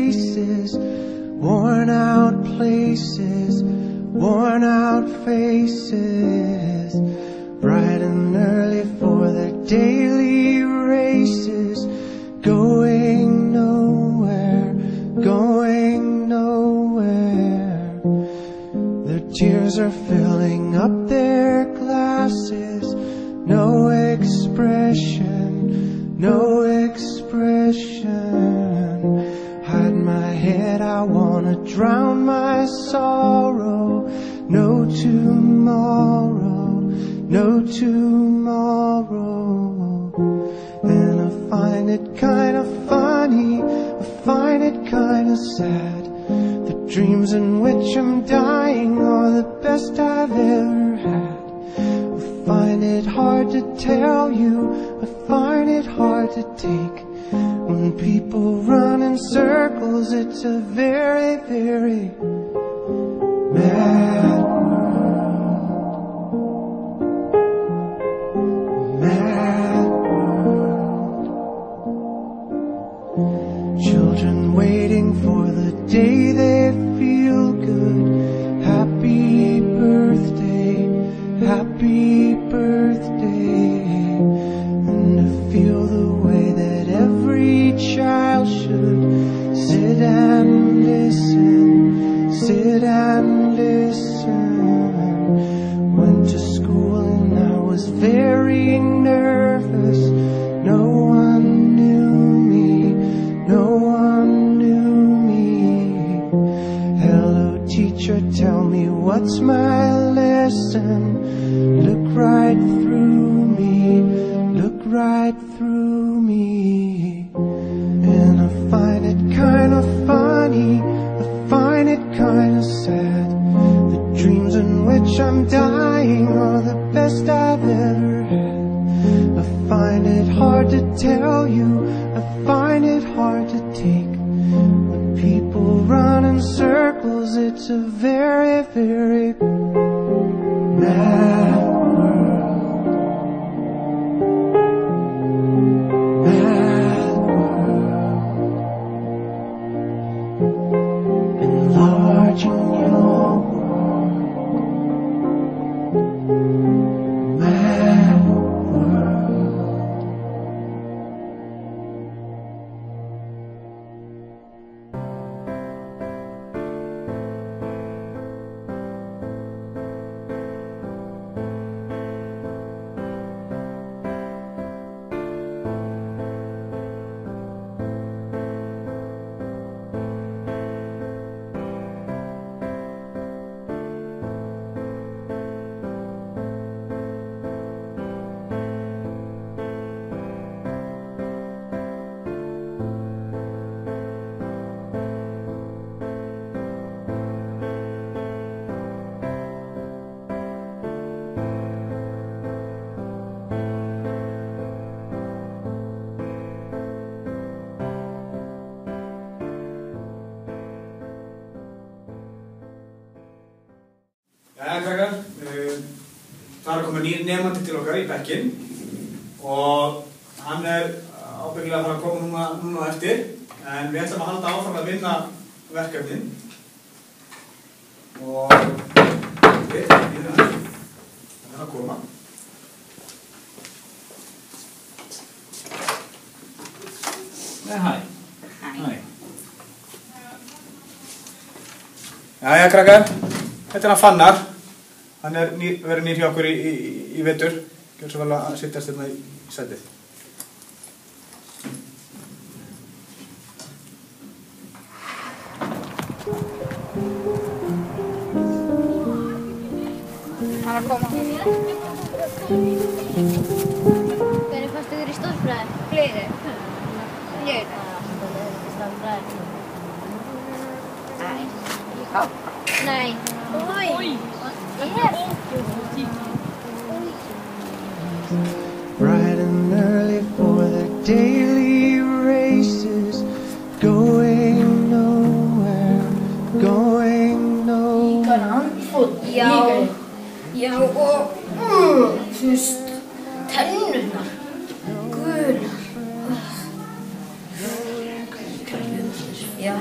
faces, worn out places, worn out faces, bright and early for their daily races, going nowhere, going nowhere. Their tears are filling up their glasses, no expression, no expression. Hide my head, I wanna drown my sorrow. No tomorrow, no tomorrow. And I find it kinda funny, I find it kinda sad. The dreams in which I'm dying are the best I've ever had. I find it hard to tell you, I find it hard to take. When people run in circles, it's a very, very mad world. Mad world. Children waiting for the day they feel good. Happy birthday, happy birthday. And to feel the way that every child should sit and listen, sit and listen. Went to school and I was very nervous. No one knew me, no one knew me. Hello teacher, tell me what's my lesson. Look right through me, look right through me. And I find it kinda funny, I find it kinda sad. The dreams in which I'm dying are the best I've ever had. I find it hard to tell you, I find it hard to take. When people run in circles, it's a very, very mad world. Mad world. Enlarging your world. Mad world. Jæja krakkar, það er komið nýr nemandi til okkar í bekkinn og hann ábyggilega að fara að koma núna eftir, en við ætlum að halda áfram að vinna verkefnin og við erum að koma. Hæ. Hæ. Jæja krakkar, þetta hann Fannar. Hann verður nýr hjá okkur í vetur. Gjörðu svo vel að sittast hérna í sætið. Hann að koma. Hvernig fannst ykkur í stofnfræði? Fleiri? Ég? Stofnfræði. Já. Nei. Oj! Bright and early for their daily races, going nowhere, going nowhere. Já. Já og þú veist, tennurnar gular. Já,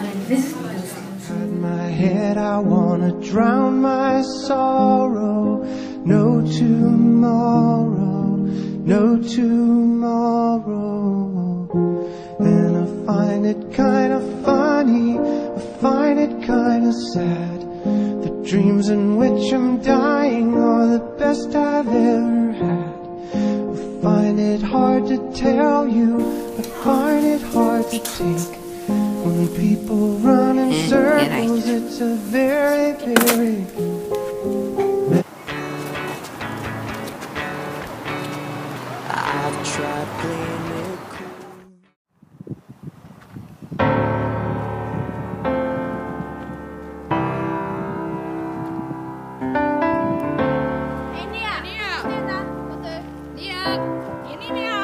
wanna drown my sorrow. No tomorrow, no tomorrow. And I find it kinda funny, I find it kinda sad. The dreams in which I'm dying are the best I've ever had. I find it hard to tell you, I find it hard to take. When people run in circles, it's a very, very I've tried playing it cool. Hey Nia! Nia! Wat er? Nia! Ini Nia!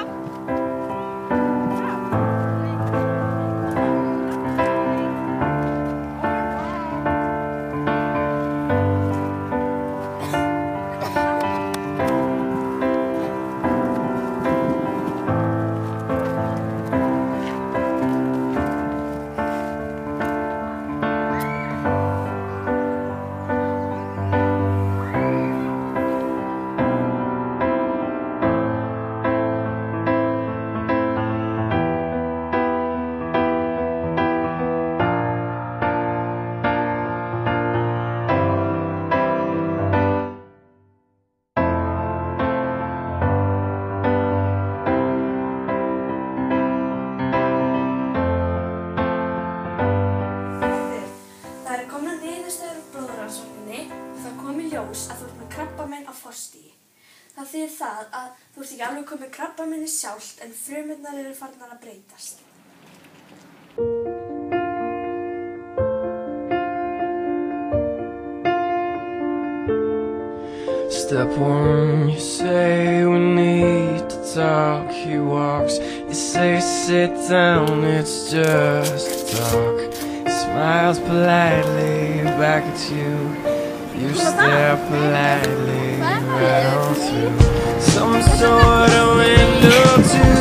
Það kom í ljós að þú ert með krabbamein á forstigi. Það þýðir það að þú ert ekki alveg komið krabbameinið sjálft en frumurnar eru farnar að breytast. Step one, you say we need to talk. He walks, you say sit down, it's just talk. He smiles politely back at you. You stare politely right on through some sort of window to